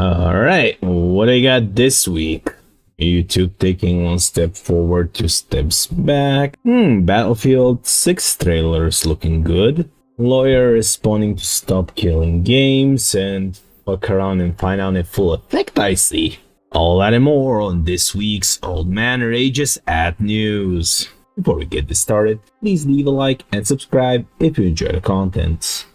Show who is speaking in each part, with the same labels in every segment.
Speaker 1: Alright, what I got this week? YouTube taking one step forward, two steps back. Battlefield 6 trailers looking good. Lawyer responding to stop killing games and fuck around and find out in full effect, I see. All that and more on this week's Old Man Rages at News. Before we get this started, please leave a like and subscribe if you enjoy the content.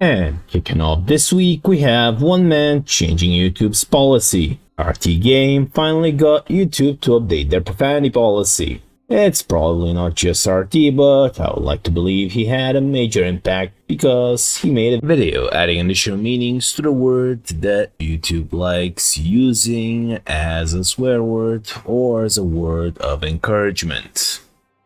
Speaker 1: And kicking off this week, we have one man changing YouTube's policy. RT Game finally got YouTube to update their profanity policy. It's probably not just RT, but I would like to believe he had a major impact because he made a video adding additional meanings to the word that YouTube likes using as a swear word or as a word of encouragement.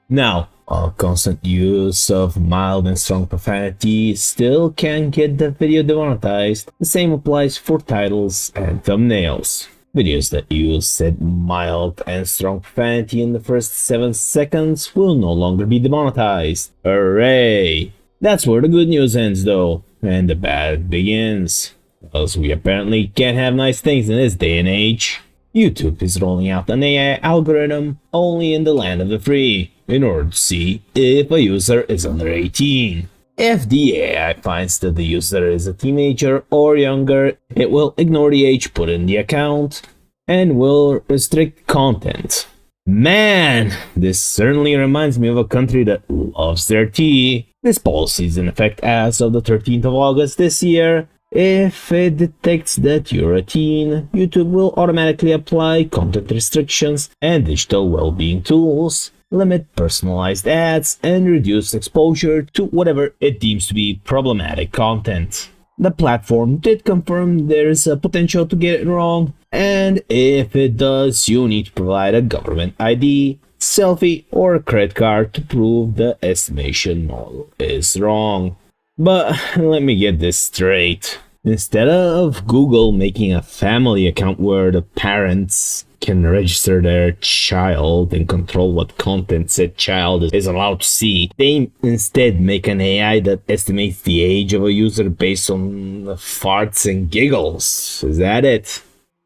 Speaker 1: Now, constant use of mild and strong profanity still can get the video demonetized. The same applies for titles and thumbnails. Videos that use said mild and strong profanity in the first 7 seconds will no longer be demonetized. Hooray! That's where the good news ends though, and the bad begins. Because we apparently can't have nice things in this day and age. YouTube is rolling out an AI algorithm only in the land of the free, in order to see if a user is under 18. If the AI finds that the user is a teenager or younger, it will ignore the age put in the account and will restrict content. Man, this certainly reminds me of a country that loves their tea. This policy is in effect as of the 13th of August this year. If it detects that you're a teen, YouTube will automatically apply content restrictions and digital well-being tools, limit personalized ads, and reduce exposure to whatever it deems to be problematic content. The platform did confirm there is a potential to get it wrong, and if it does, you need to provide a government ID, selfie, or a credit card to prove the estimation model is wrong. But let me get this straight. Instead of Google making a family account where the parents can register their child and control what content said child is allowed to see, they instead make an AI that estimates the age of a user based on farts and giggles. Is that it?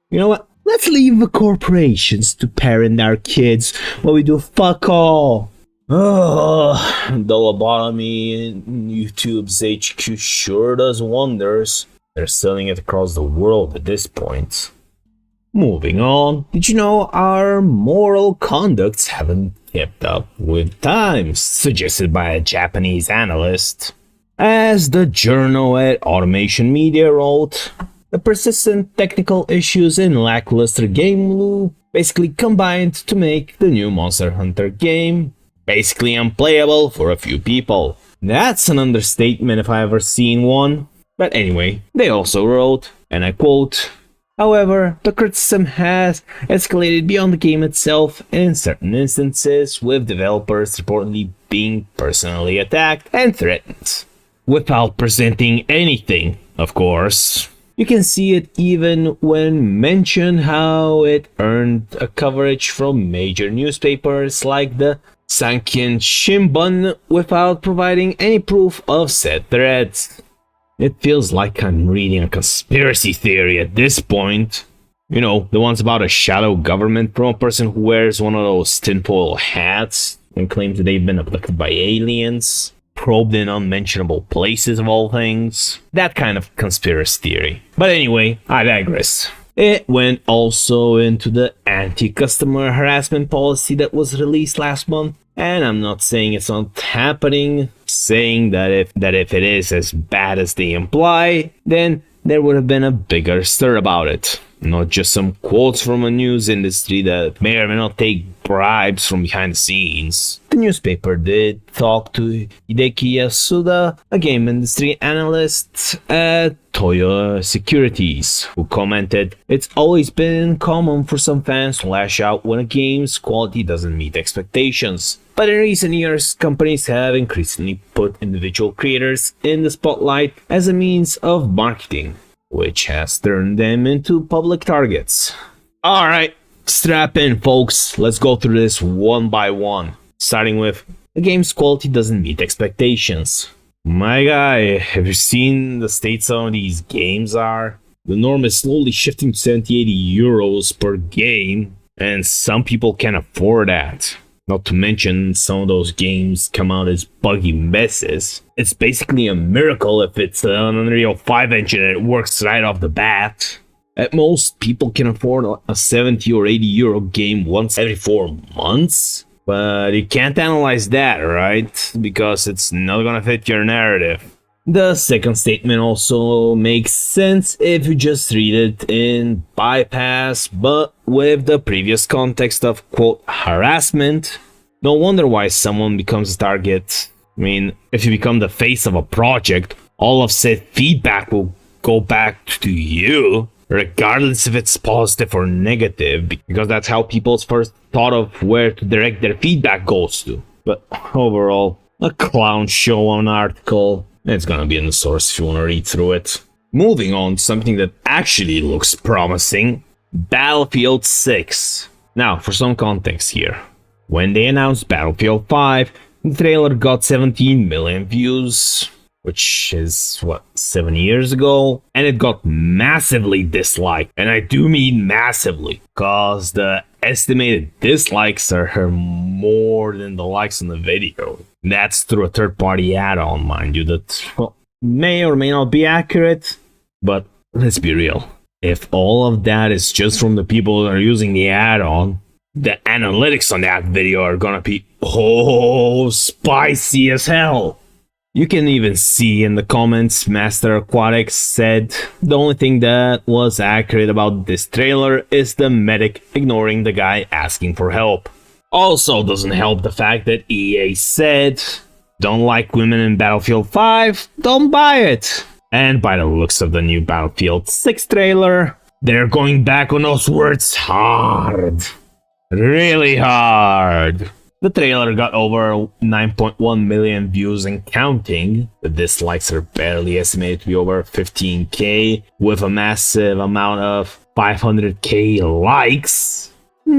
Speaker 1: You know what? Let's leave the corporations to parent our kids while we do fuck all. Oh, the lobotomy in YouTube's HQ sure does wonders. They're selling it across the world at this point. Moving on, did you know our moral conducts haven't kept up with times, suggested by a Japanese analyst? As the journal at Automation Media wrote, the persistent technical issues in lackluster game loop basically combined to make the new Monster Hunter game basically unplayable for a few people. That's an understatement if I ever seen one. But anyway, they also wrote, and I quote, "However, the criticism has escalated beyond the game itself in certain instances, with developers reportedly being personally attacked and threatened. Without presenting anything, of course. You can see it even when mentioned how it earned a coverage from major newspapers like the Sankei Shimbun without providing any proof of said threats. It feels like I'm reading a conspiracy theory at this point. You know, the ones about a shadow government from a person who wears one of those tinfoil hats and claims that they've been abducted by aliens, probed in unmentionable places of all things. That kind of conspiracy theory. But anyway, I digress. It went also into the anti-customer harassment policy that was released last month. And I'm not saying it's not happening, saying that if it is as bad as they imply, then there would have been a bigger stir about it. Not just some quotes from a news industry that may or may not take bribes from behind the scenes. The newspaper did talk to Hideki Yasuda, a game industry analyst at Toyo Securities, who commented, "It's always been common for some fans to lash out when a game's quality doesn't meet expectations. But in recent years, companies have increasingly put individual creators in the spotlight as a means of marketing, which has turned them into public targets." Alright, strap in folks, let's go through this one by one. Starting with, the game's quality doesn't meet expectations. My guy, have you seen the state some of these games are? The norm is slowly shifting to 70-80 euros per game, and some people can afford that. Not to mention, some of those games come out as buggy messes. It's basically a miracle if it's an Unreal 5 engine and it works right off the bat. At most, people can afford a 70 or 80 euro game once every 4 months. But you can't analyze that, right? Because it's not gonna fit your narrative. The second statement also makes sense if you just read it in bypass, but with the previous context of, quote, harassment. No wonder why someone becomes a target. I mean, if you become the face of a project, all of said feedback will go back to you, regardless if it's positive or negative, because that's how people's first thought of where to direct their feedback goes to. But overall, a clown show on an article. It's gonna be in the source if you wanna read through it. Moving on to something that actually looks promising. Battlefield 6. Now, for some context here. When they announced Battlefield 5, the trailer got 17 million views, which is, 7 years ago? And it got massively disliked. And I do mean massively, cause the estimated dislikes are more than the likes on the video. That's through a third-party add-on, mind you, that may or may not be accurate, but let's be real. If all of that is just from the people that are using the add-on, the analytics on that video are gonna be, spicy as hell. You can even see in the comments, Master Aquatics said, the only thing that was accurate about this trailer is the medic ignoring the guy asking for help. Also doesn't help the fact that EA said, don't like women in Battlefield 5, don't buy it. And by the looks of the new Battlefield 6 trailer, they're going back on those words hard. Really hard. The trailer got over 9.1 million views and counting. The dislikes are barely estimated to be over 15k, with a massive amount of 500k likes. I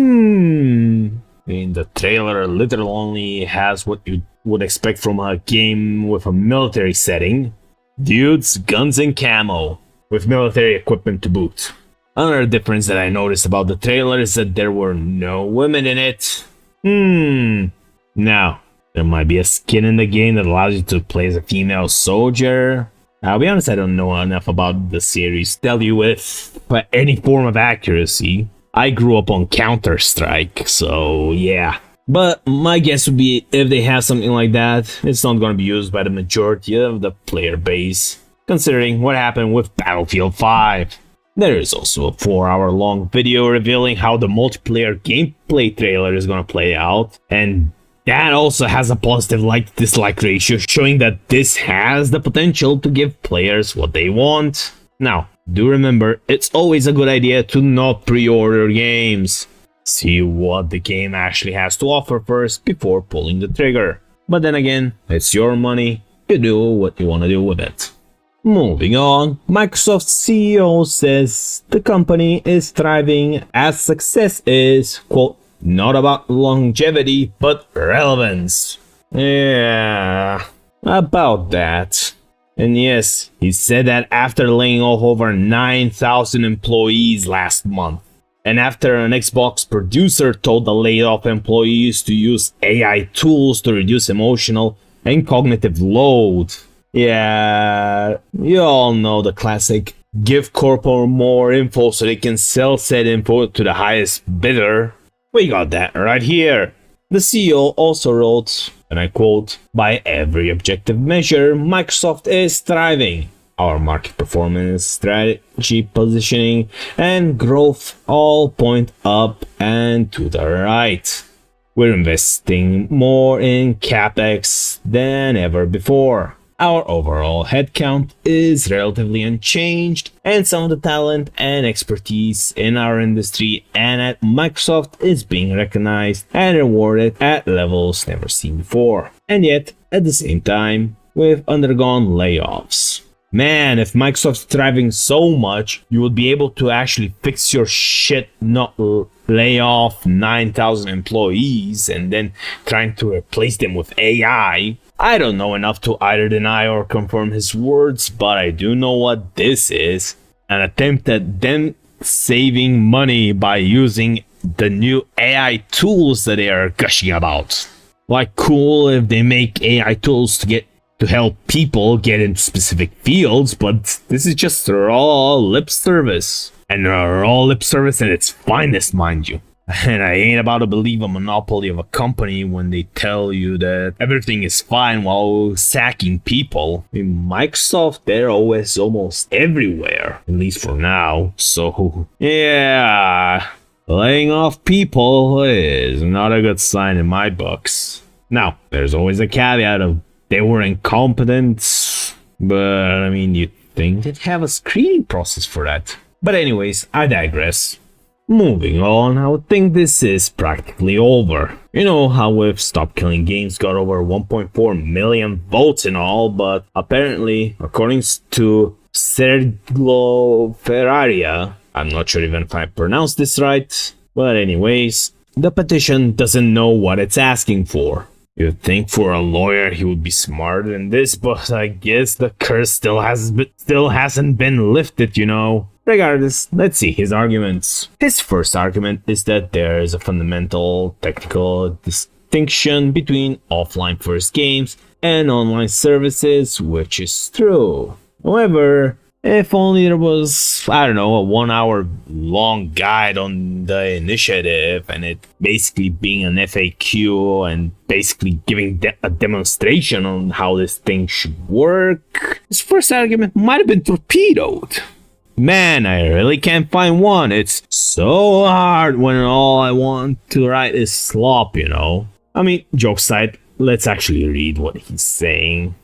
Speaker 1: mean, the trailer literally only has what you would expect from a game with a military setting. Dudes, guns, and camo, with military equipment to boot. Another difference that I noticed about the trailer is that there were no women in it. Now, there might be a skin in the game that allows you to play as a female soldier. I'll be honest, I don't know enough about the series to tell you with any form of accuracy. I grew up on Counter-Strike, so yeah. But my guess would be if they have something like that, it's not going to be used by the majority of the player base, considering what happened with Battlefield 5. There is also a 4-hour long video revealing how the multiplayer gameplay trailer is going to play out, and that also has a positive like-dislike ratio, showing that this has the potential to give players what they want. Now, do remember, it's always a good idea to not pre-order games. See what the game actually has to offer first before pulling the trigger. But then again, it's your money, you do what you want to do with it. Moving on, Microsoft's CEO says the company is thriving as success is, quote, not about longevity, but relevance. Yeah, about that. And yes, he said that after laying off over 9,000 employees last month. And after an Xbox producer told the laid-off employees to use AI tools to reduce emotional and cognitive load. Yeah, you all know the classic, give Corpo more info so they can sell said info to the highest bidder. We got that right here. The CEO also wrote, and I quote, by every objective measure, Microsoft is thriving. Our market performance, strategy, positioning, and growth all point up and to the right. We're investing more in CapEx than ever before. Our overall headcount is relatively unchanged, and some of the talent and expertise in our industry and at Microsoft is being recognized and rewarded at levels never seen before. And yet, at the same time, we've undergone layoffs. Man, if Microsoft's thriving so much, you would be able to actually fix your shit, not lay off 9,000 employees and then trying to replace them with AI. I don't know enough to either deny or confirm his words, but I do know what this is. an attempt at them saving money by using the new AI tools that they are gushing about. Like, cool if they make AI tools to help people get into specific fields, but this is just raw lip service. And raw lip service at its finest, mind you. And I ain't about to believe a monopoly of a company when they tell you that everything is fine while sacking people. I mean, Microsoft, they're always almost everywhere, at least for now. So, yeah, laying off people is not a good sign in my books. Now, there's always a caveat of they were incompetent, but I mean, you'd think they'd have a screening process for that. But anyways, I digress. Moving on, I would think this is practically over. You know how with Stop Killing Games got over 1.4 million votes and all, but apparently, according to Sergio Ferraria, I'm not sure even if I pronounced this right, but anyways, the petition doesn't know what it's asking for. You'd think for a lawyer he would be smarter than this, but I guess the curse still hasn't been lifted, you know. Regardless, let's see his arguments. His first argument is that there is a fundamental technical distinction between offline first games and online services, which is true. However, if only there was, I don't know, a 1 hour long guide on the initiative and it basically being an FAQ and basically giving a demonstration on how this thing should work, his first argument might have been torpedoed. Man, I really can't find one. It's so hard when all I want to write is slop, you know. I mean, jokes aside, let's actually read what he's saying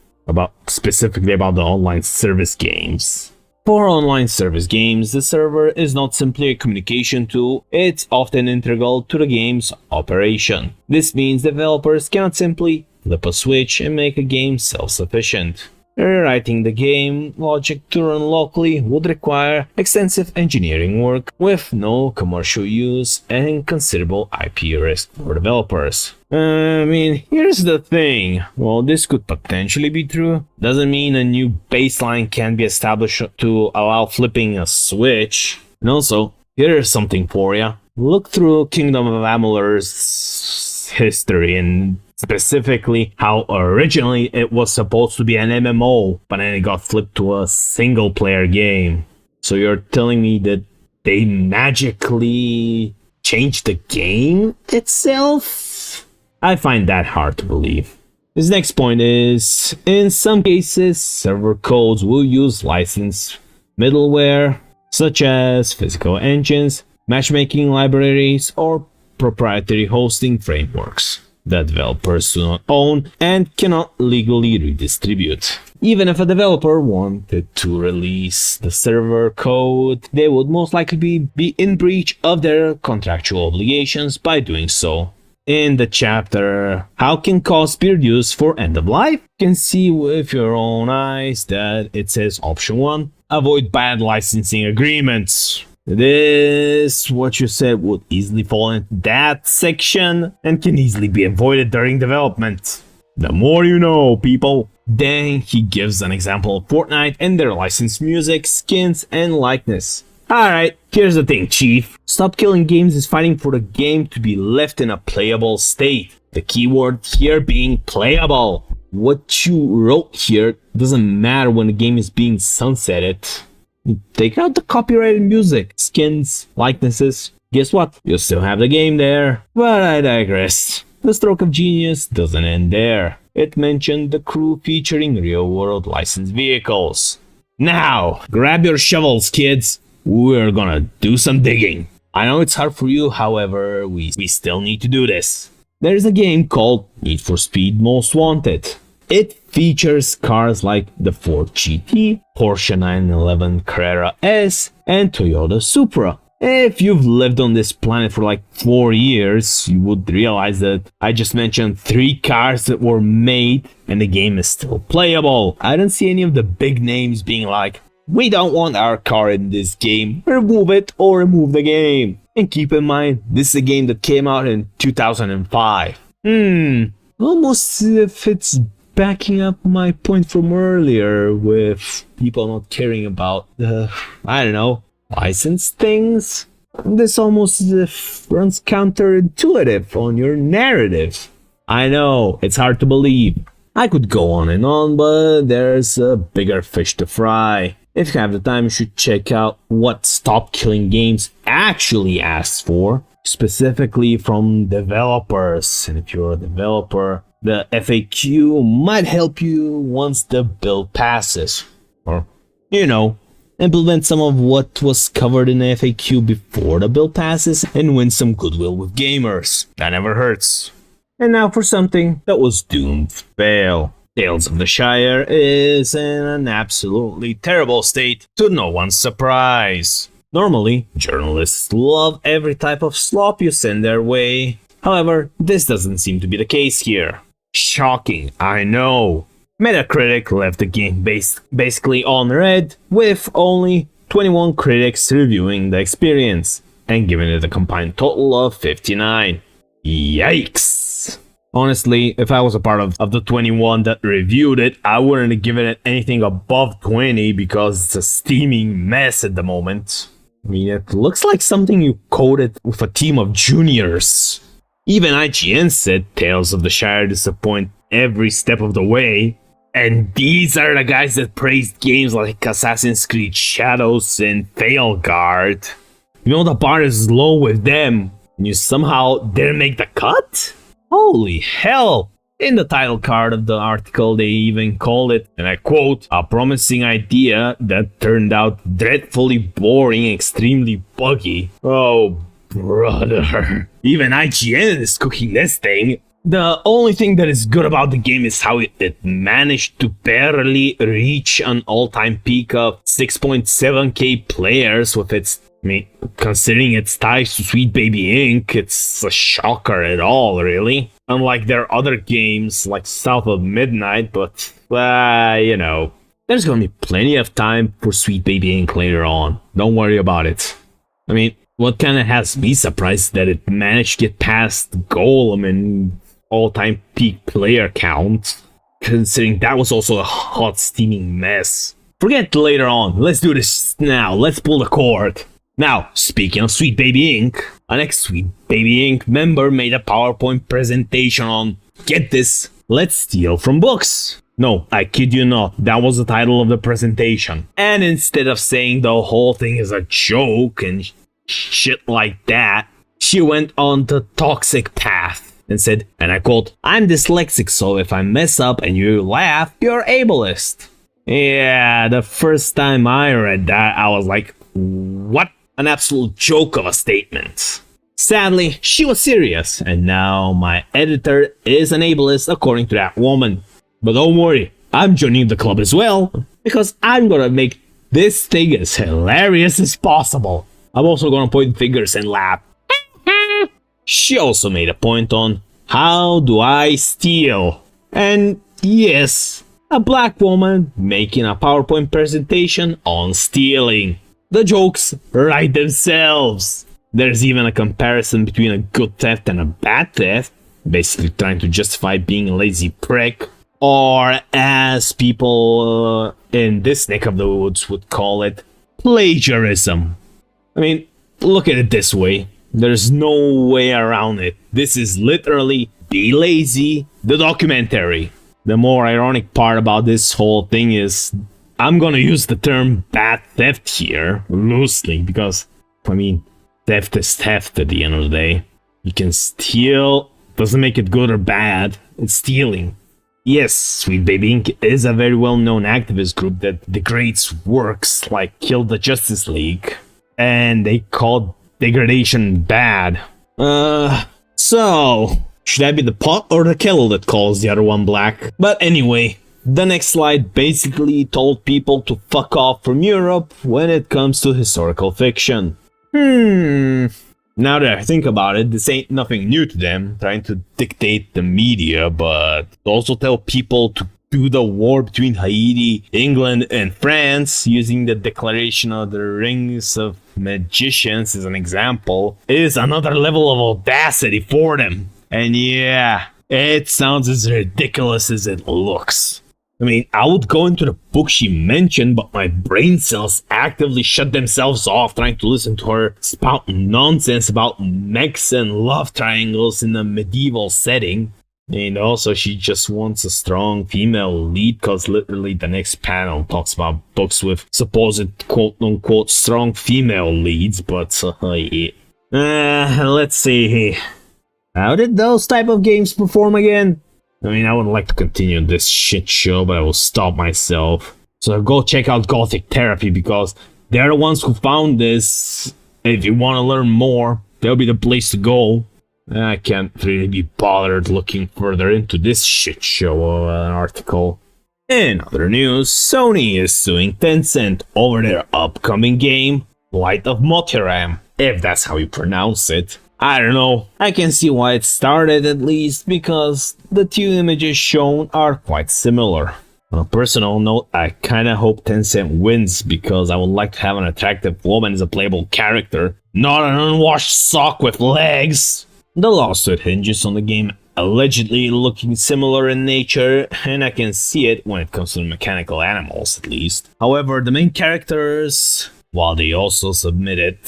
Speaker 1: specifically about the online service games. For online service games, the server is not simply a communication tool, it's often integral to the game's operation. This means developers cannot simply flip a switch and make a game self-sufficient. Rewriting the game logic to run locally would require extensive engineering work with no commercial use and considerable IP risk for developers. I mean, here's the thing. While this could potentially be true, doesn't mean a new baseline can be established to allow flipping a switch. And also, here's something for ya. Look through Kingdom of Amalur's history and specifically how originally it was supposed to be an MMO, but then it got flipped to a single player game. So you're telling me that they magically changed the game itself? I find that hard to believe. His next point is, in some cases, server codes will use licensed middleware, such as physical engines, matchmaking libraries, or proprietary hosting frameworks that developers do not own and cannot legally redistribute. Even if a developer wanted to release the server code, they would most likely be in breach of their contractual obligations by doing so. In the chapter How Can Costs Be Reduced for End of Life, you can see with your own eyes that it says option 1, avoid bad licensing agreements. This, what you said, would easily fall into that section and can easily be avoided during development. The more you know, people. Then he gives an example of Fortnite and their licensed music, skins, and likeness. Alright, here's the thing, Chief. Stop Killing Games is fighting for the game to be left in a playable state. The keyword here being playable. What you wrote here doesn't matter when the game is being sunsetted. Take out the copyrighted music, skins, likenesses. Guess what? You'll still have the game there. But I digress. The stroke of genius doesn't end there. It mentioned the crew featuring real-world licensed vehicles. Now, grab your shovels, kids. We're gonna do some digging. I know it's hard for you, however, we still need to do this. There's a game called Need for Speed Most Wanted. It features cars like the Ford GT, Porsche 911 Carrera S, and Toyota Supra. If you've lived on this planet for like 4 years, you would realize that I just mentioned 3 cars that were made and the game is still playable. I don't see any of the big names being like, we don't want our car in this game, remove it or remove the game. And keep in mind, this is a game that came out in 2005. Almost if it's backing up my point from earlier with people not caring about the, I don't know, license things. This almost as if runs counterintuitive on your narrative. I know, it's hard to believe. I could go on and on, but there's a bigger fish to fry. If you have the time, you should check out what Stop Killing Games actually asks for, specifically from developers. And if you're a developer, the FAQ might help you once the bill passes. Or, you know, implement some of what was covered in the FAQ before the bill passes and win some goodwill with gamers. That never hurts. And now for something that was doomed to fail. Tales of the Shire is in an absolutely terrible state, to no one's surprise. Normally, journalists love every type of slop you send their way. However, this doesn't seem to be the case here. Shocking, I know. Metacritic left the game basically on red, with only 21 critics reviewing the experience, and giving it a combined total of 59. Yikes! Honestly, if I was a part of the 21 that reviewed it, I wouldn't have given it anything above 20 because it's a steaming mess at the moment. I mean, it looks like something you coded with a team of juniors. Even IGN said Tales of the Shire disappoint every step of the way. And these are the guys that praised games like Assassin's Creed Shadows and Veilguard. You know, the bar is low with them, and you somehow didn't make the cut? Holy hell! In the title card of the article, they even called it, and I quote, a promising idea that turned out dreadfully boring, extremely buggy. Oh, brother. Even IGN is cooking this thing. The only thing that is good about the game is how it managed to barely reach an all-time peak of 6.7k players with its, I mean, considering its ties to Sweet Baby Inc., it's a shocker at all, really. Unlike their other games like South of Midnight, but, you know, there's gonna be plenty of time for Sweet Baby Inc. later on. Don't worry about it. I mean, what kinda has me surprised that it managed to get past Golem and all-time peak player count, considering that was also a hot steaming mess. Forget later on, let's do this now, let's pull the cord. Now, speaking of Sweet Baby Inc., an ex-Sweet Baby Inc. member made a PowerPoint presentation on, get this, let's steal from books. No, I kid you not, that was the title of the presentation. And instead of saying the whole thing is a joke and shit like that, she went on the toxic path and said, and I quote, I'm dyslexic, so if I mess up and you laugh, you're ableist. Yeah, the first time I read that, I was like, what? An absolute joke of a statement. Sadly, she was serious, and now my editor is an ableist according to that woman. But don't worry, I'm joining the club as well, because I'm gonna make this thing as hilarious as possible. I'm also gonna point fingers and laugh. She also made a point on, how do I steal? And yes, a black woman making a PowerPoint presentation on stealing. The jokes write themselves. There's even a comparison between a good theft and a bad theft, basically trying to justify being a lazy prick, or as people in this neck of the woods would call it, plagiarism. I mean, look at it this way. There's no way around it. This is literally Be Lazy, the documentary. The more ironic part about this whole thing is, I'm gonna use the term bad theft here loosely because, I mean, theft is theft at the end of the day. You can steal, doesn't make it good or bad, it's stealing. Yes, Sweet Baby Inc. is a very well-known activist group that degrades works like Kill the Justice League, and they call degradation bad. So, should I be the pot or the kettle that calls the other one black? But anyway, the next slide basically told people to fuck off from Europe when it comes to historical fiction. Now that I think about it, this ain't nothing new to them, trying to dictate the media, but also tell people to do the war between Haiti, England, and France, using the Declaration of the Rings of Magicians as an example, is another level of audacity for them. And yeah, It sounds as ridiculous as it looks. I mean, I would go into the book she mentioned, but my brain cells actively shut themselves off trying to listen to her spout nonsense about mechs and love triangles in a medieval setting. And also, she just wants a strong female lead, because literally the next panel talks about books with supposed quote-unquote strong female leads, but yeah. Let's see. How did those type of games perform again? I mean, I would like to continue this shit show, but I will stop myself. So go check out Gothic Therapy, because they're the ones who found this. If you want to learn more, they'll be the place to go. I can't really be bothered looking further into this shit show of an article. In other news, Sony is suing TenCent over their upcoming game, Light of Motiram, if that's how you pronounce it. I don't know, I can see why it started at least, because the two images shown are quite similar. On a personal note, I kinda hope TenCent wins, because I would like to have an attractive woman as a playable character, not an unwashed sock with legs. The lawsuit hinges on the game allegedly looking similar in nature, and I can see it when it comes to the mechanical animals at least. However, the main characters, while they also submitted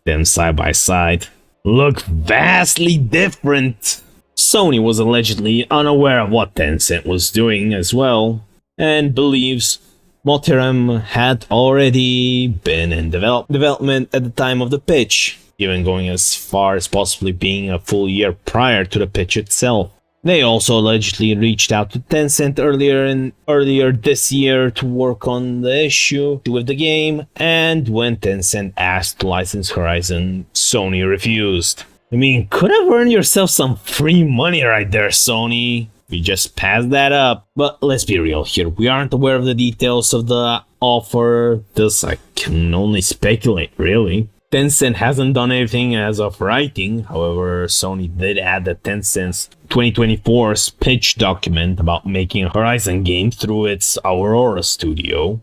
Speaker 1: them side by side, look vastly different. Sony was allegedly unaware of what TenCent was doing as well, and believes Motiram had already been in development at the time of the pitch, even going as far as possibly being a full year prior to the pitch itself. They also allegedly reached out to TenCent earlier this year to work on the issue with the game, and when TenCent asked to license Horizon, Sony refused. I mean, could have earned yourself some free money right there, Sony. We just passed that up. But let's be real here, we aren't aware of the details of the offer, thus I can only speculate, really. TenCent hasn't done anything as of writing, however, Sony did add the TenCent's 2024's pitch document about making a Horizon game through its Aurora studio.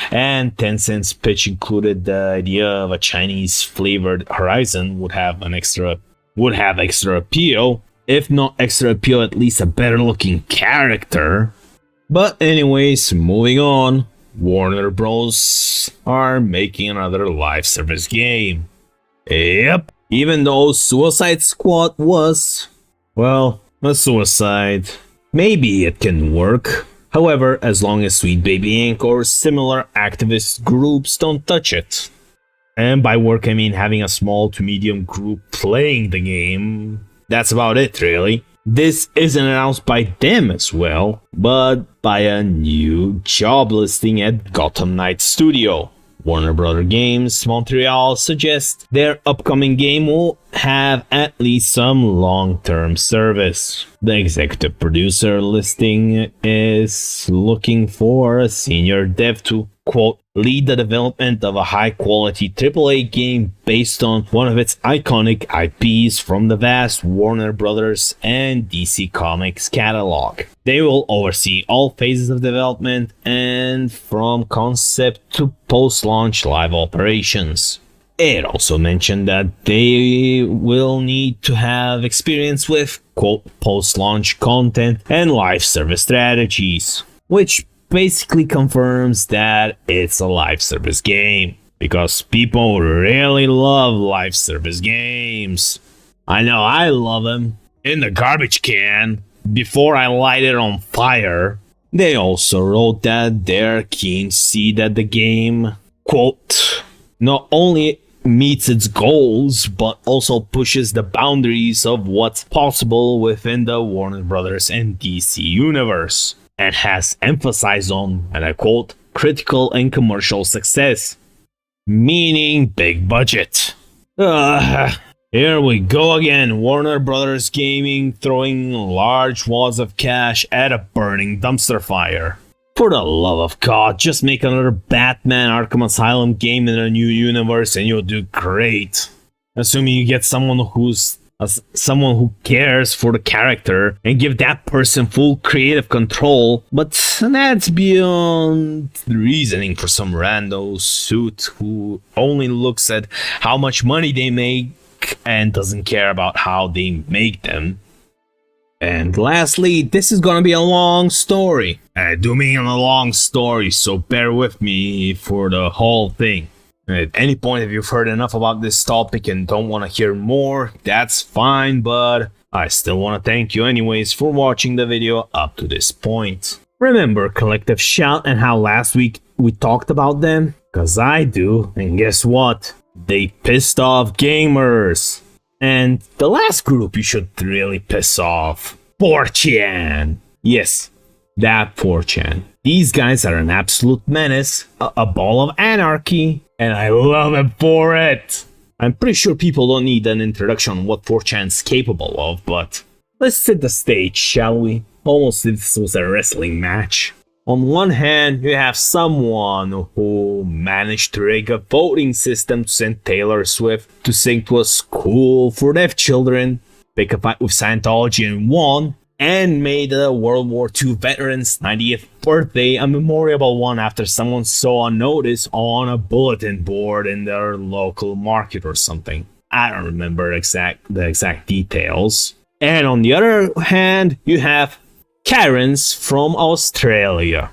Speaker 1: And TenCent's pitch included the idea of a Chinese flavored Horizon would have extra appeal, if not extra appeal, at least a better looking character. But anyways, moving on. Warner Bros. Are making another live service game. Yep, even though Suicide Squad was, well, a suicide. Maybe it can work. However, as long as Sweet Baby Inc. or similar activist groups don't touch it. And by work I mean having a small to medium group playing the game. That's about it, really. This isn't announced by them as well, but by a new job listing at Gotham Knight Studio. Warner Bros. Games Montreal suggests their upcoming game will have at least some long-term service. The executive producer listing is looking for a senior dev to, quote, lead the development of a high-quality AAA game based on one of its iconic IPs from the vast Warner Bros. And DC Comics catalog. They will oversee all phases of development and from concept to post-launch live operations. It also mentioned that they will need to have experience with, quote, post-launch content and live service strategies, which basically confirms that it's a live service game, because people really love live service games. I know I love them. In the garbage can, before I light it on fire. They also wrote that they're keen to see that the game, quote, not only meets its goals, but also pushes the boundaries of what's possible within the Warner Bros. And DC universe, and has emphasized on, and I quote, critical and commercial success, meaning big budget. Here we go again, Warner Bros. Gaming throwing large wads of cash at a burning dumpster fire. For the love of God, just make another Batman Arkham Asylum game in a new universe and you'll do great. Assuming you get someone who cares for the character and give that person full creative control, but that's beyond the reasoning for some rando suit who only looks at how much money they make and doesn't care about how they make them. And lastly, this is gonna be a long story. I do mean a long story, so bear with me for the whole thing. At any point, if you've heard enough about this topic and don't want to hear more, that's fine, but I still want to thank you anyways for watching the video up to this point. Remember Collective Shout and how last week we talked about them? Cause I do, and guess what? They pissed off gamers. And the last group you should really piss off, 4chan. Yes, that 4chan. These guys are an absolute menace, a ball of anarchy, and I love them for it. I'm pretty sure people don't need an introduction on what 4chan's capable of, but let's set the stage, shall we? Almost this was a wrestling match. On one hand, you have someone who managed to rig a voting system to send Taylor Swift to sing to a school for deaf children, pick a fight with Scientology and won, and made a World War II veteran's 90th birthday a memorable one after someone saw a notice on a bulletin board in their local market or something. I don't remember the exact details. And on the other hand, you have Karens from Australia.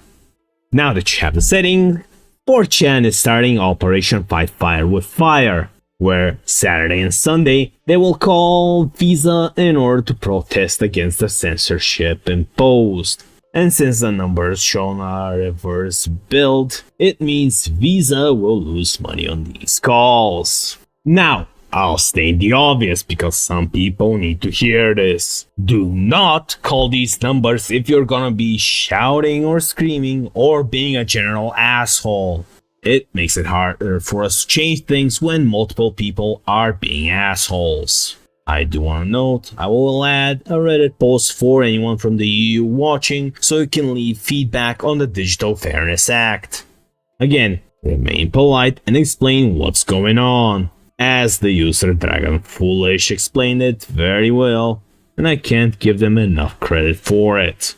Speaker 1: Now that you have the setting, 4chan is starting Operation Fight Fire with Fire, where Saturday and Sunday they will call Visa in order to protest against the censorship imposed. And since the numbers shown are reverse build, it means Visa will lose money on these calls. Now, I'll state the obvious because some people need to hear this. Do not call these numbers if you're gonna be shouting or screaming or being a general asshole. It makes it harder for us to change things when multiple people are being assholes. I do want to note, I will add a Reddit post for anyone from the EU watching so you can leave feedback on the Digital Fairness Act. Again, remain polite and explain what's going on, as the user Dragon Foolish explained it very well, and I can't give them enough credit for it.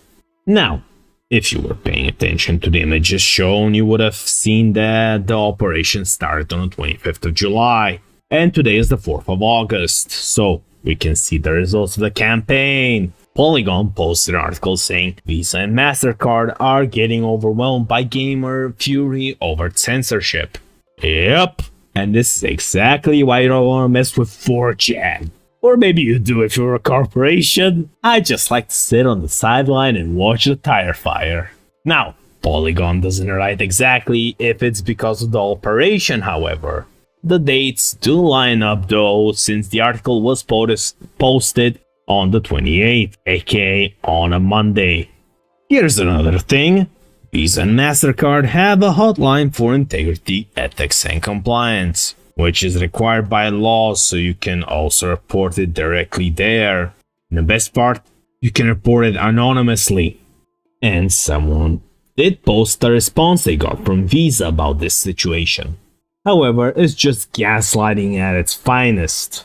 Speaker 1: Now, if you were paying attention to the images shown, you would have seen that the operation started on the 25th of July, and today is the 4th of August, so we can see the results of the campaign. Polygon posted an article saying Visa and MasterCard are getting overwhelmed by gamer fury over censorship. Yep. And this is exactly why you don't want to mess with 4chan. Or maybe you do if you're a corporation. I just like to sit on the sideline and watch the tire fire. Now, Polygon doesn't write exactly if it's because of the operation, however. The dates do line up though, since the article was posted on the 28th, aka on a Monday. Here's another thing. Visa and MasterCard have a hotline for integrity, ethics, and compliance, which is required by law, so you can also report it directly there. And the best part, you can report it anonymously. And someone did post the response they got from Visa about this situation. However, it's just gaslighting at its finest.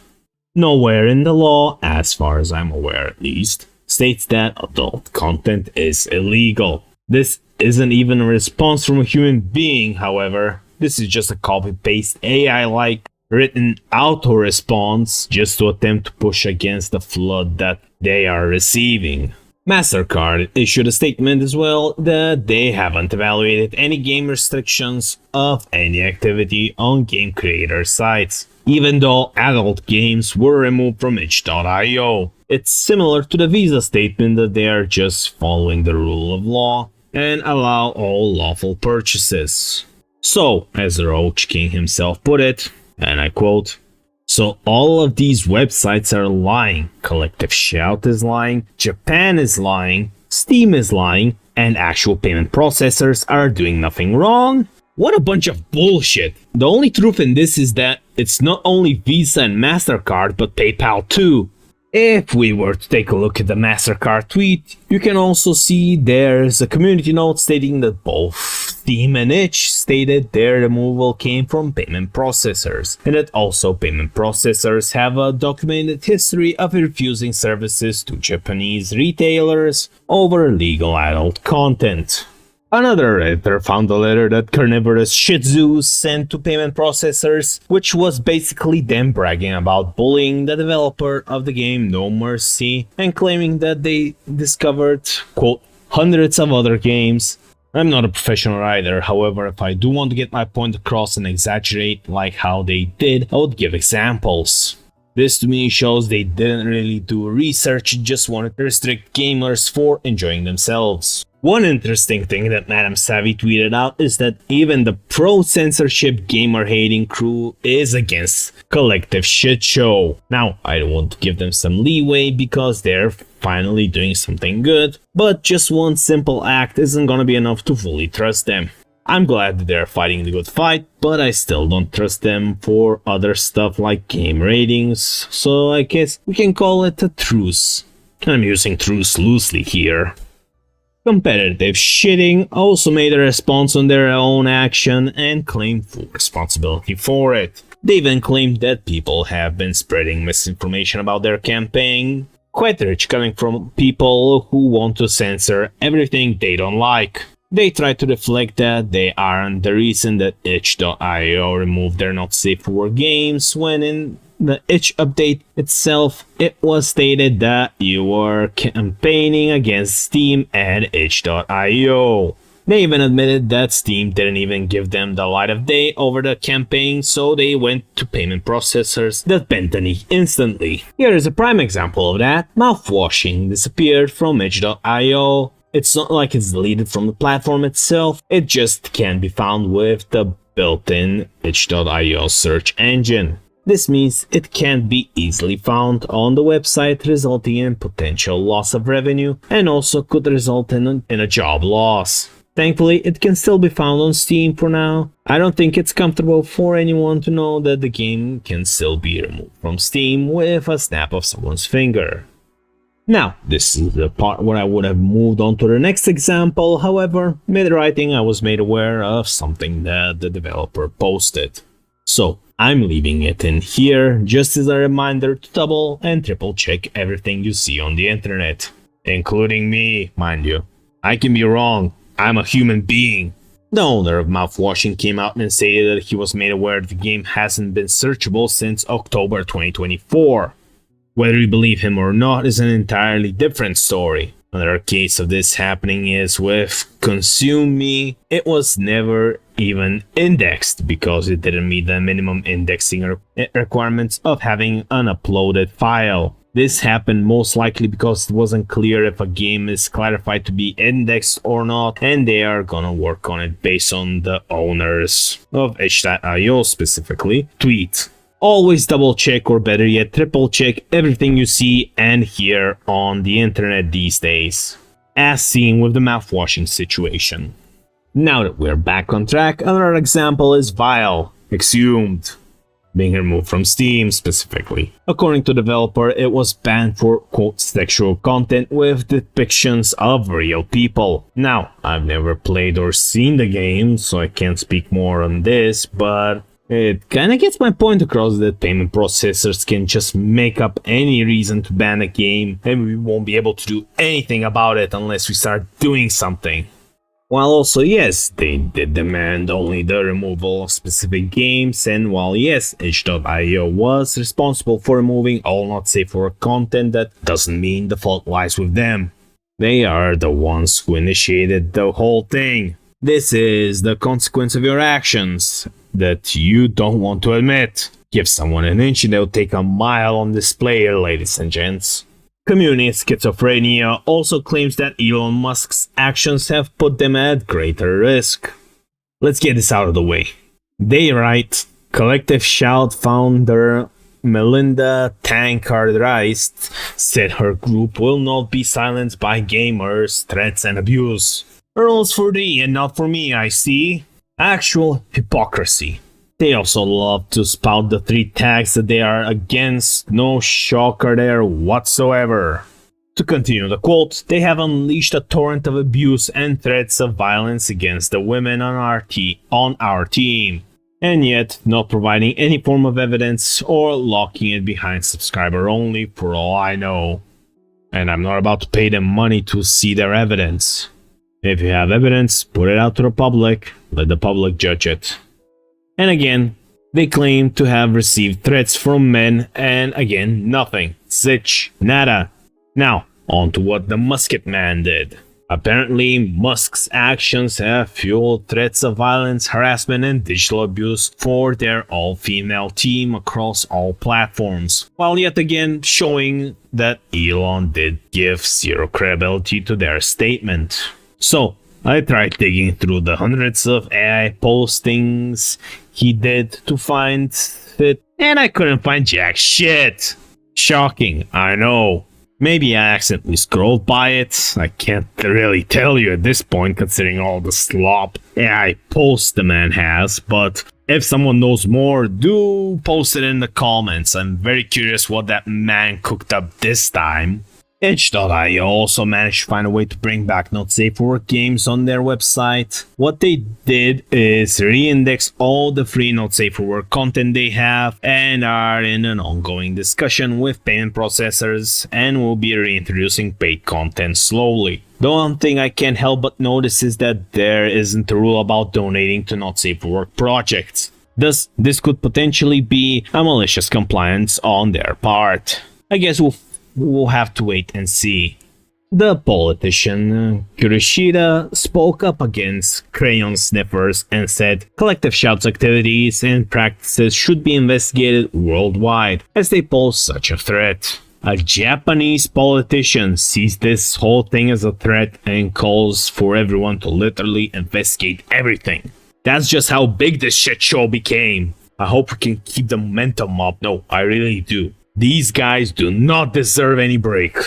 Speaker 1: Nowhere in the law, as far as I'm aware at least, states that adult content is illegal. This isn't even a response from a human being, however. This is just a copy-paste AI-like written auto-response just to attempt to push against the flood that they are receiving. MasterCard issued a statement as well that they haven't evaluated any game restrictions of any activity on game creator sites, even though adult games were removed from itch.io. It's similar to the Visa statement that they are just following the rule of law and allow all lawful purchases. So, as the Roach King himself put it, and I quote, "So all of these websites are lying. Collective Shout is lying, Japan is lying, Steam is lying, and actual payment processors are doing nothing wrong? What a bunch of bullshit. The only truth in this is that it's not only Visa and MasterCard, but PayPal too. If we were to take a look at the MasterCard tweet, you can also see there's a community note stating that both Steam and Itch stated their removal came from payment processors, and that also payment processors have a documented history of refusing services to Japanese retailers over illegal adult content. Another editor found a letter that carnivorous Shih Tzus sent to payment processors, which was basically them bragging about bullying the developer of the game No Mercy and claiming that they discovered, quote, hundreds of other games. I'm not a professional writer, however, if I do want to get my point across and exaggerate like how they did, I would give examples. This to me shows they didn't really do research, just wanted to restrict gamers for enjoying themselves. One interesting thing that Madam Savvy tweeted out is that even the pro-censorship gamer-hating crew is against collective shit show. Now, I want to give them some leeway because they're finally doing something good, but just one simple act isn't gonna be enough to fully trust them. I'm glad that they're fighting the good fight, but I still don't trust them for other stuff like game ratings, so I guess we can call it a truce. I'm using truce loosely here. Competitive Shitting also made a response on their own action and claimed full responsibility for it. They even claimed that people have been spreading misinformation about their campaign, quite rich coming from people who want to censor everything they don't like. They try to reflect that they aren't the reason that itch.io removed their not safe for work games, when in the itch update itself it was stated that you were campaigning against Steam and itch.io. They even admitted that Steam didn't even give them the light of day over the campaign, so they went to payment processors that bent the knee instantly. Here is a prime example of that. Mouthwashing disappeared from itch.io. It's not like it's deleted from the platform itself, it just can't be found with the built-in itch.io search engine. This means it can't be easily found on the website, resulting in potential loss of revenue and also could result in a job loss. Thankfully, it can still be found on Steam for now. I don't think it's comfortable for anyone to know that the game can still be removed from Steam with a snap of someone's finger. Now, this is the part where I would have moved on to the next example, however, mid-writing I was made aware of something that the developer posted. So, I'm leaving it in here just as a reminder to double and triple check everything you see on the internet. Including me, mind you. I can be wrong, I'm a human being. The owner of Mouthwashing came out and stated that he was made aware that the game hasn't been searchable since October 2024. Whether you believe him or not is an entirely different story. Another case of this happening is with Consume Me. It was never even indexed because it didn't meet the minimum indexing requirements of having an uploaded file. This happened most likely because it wasn't clear if a game is clarified to be indexed or not, and they are gonna work on it based on the owners of itch.io specifically tweet. Always double check, or better yet triple check, everything you see and hear on the internet these days, as seen with the mouthwashing situation. Now that we're back on track, another example is Vile, Exhumed, being removed from Steam specifically. According to the developer, it was banned for, quote, sexual content with depictions of real people. Now, I've never played or seen the game, so I can't speak more on this, but it kinda gets my point across that payment processors can just make up any reason to ban a game, and we won't be able to do anything about it unless we start doing something. While also, yes, they did demand only the removal of specific games, and while yes, itch.io was responsible for removing all not safe for work content, that doesn't mean the fault lies with them. They are the ones who initiated the whole thing. This is the consequence of your actions that you don't want to admit. Give someone an inch and they'll take a mile on display, ladies and gents. Community Schizophrenia also claims that Elon Musk's actions have put them at greater risk. Let's get this out of the way. They write, Collective Shout founder Melinda Tankard-Reist said her group will not be silenced by gamers, threats and abuse. Rules for thee and not for me, I see. Actual hypocrisy. They also love to spout the three tags that they are against, no shocker there whatsoever. To continue the quote, they have unleashed a torrent of abuse and threats of violence against the women on our team, and yet not providing any form of evidence or locking it behind subscriber only for all I know. And I'm not about to pay them money to see their evidence. If you have evidence, put it out to the public, let the public judge it. And again, they claim to have received threats from men, and again, nothing. Zitch. Nada. Now, on to what the Musket Man did. Apparently, Musk's actions have fueled threats of violence, harassment, and digital abuse for their all-female team across all platforms, while yet again showing that Elon did give zero credibility to their statement. So, I tried digging through the hundreds of AI postings he did to find it, and I couldn't find jack shit. Shocking, I know. Maybe I accidentally scrolled by it. I can't really tell you at this point, considering all the slop AI posts the man has, but if someone knows more, do post it in the comments. I'm very curious what that man cooked up this time. Itch.io also managed to find a way to bring back not safe for work games on their website. What they did is re-index all the free not safe for work content they have and are in an ongoing discussion with payment processors and will be reintroducing paid content slowly. The one thing I can't help but notice is that there isn't a rule about donating to not safe for work projects. Thus, this could potentially be a malicious compliance on their part. I guess we'll have to wait and see. The politician Kurishida spoke up against crayon sniffers and said collective shouts activities and practices should be investigated worldwide as they pose such a threat. A Japanese politician sees this whole thing as a threat and calls for everyone to literally investigate everything. That's just how big this shit show became. I hope we can keep the momentum up. No, I really do. These guys do not deserve any break.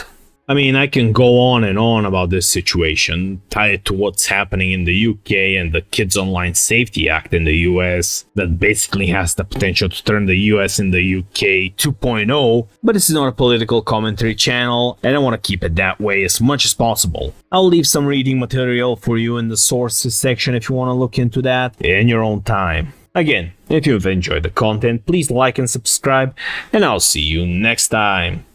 Speaker 1: I mean, I can go on and on about this situation, tie it to what's happening in the UK and the Kids Online Safety Act in the US that basically has the potential to turn the US and the UK 2.0, but this is not a political commentary channel and I want to keep it that way as much as possible. I'll leave some reading material for you in the sources section if you want to look into that in your own time. Again, if you've enjoyed the content, please like and subscribe, and I'll see you next time.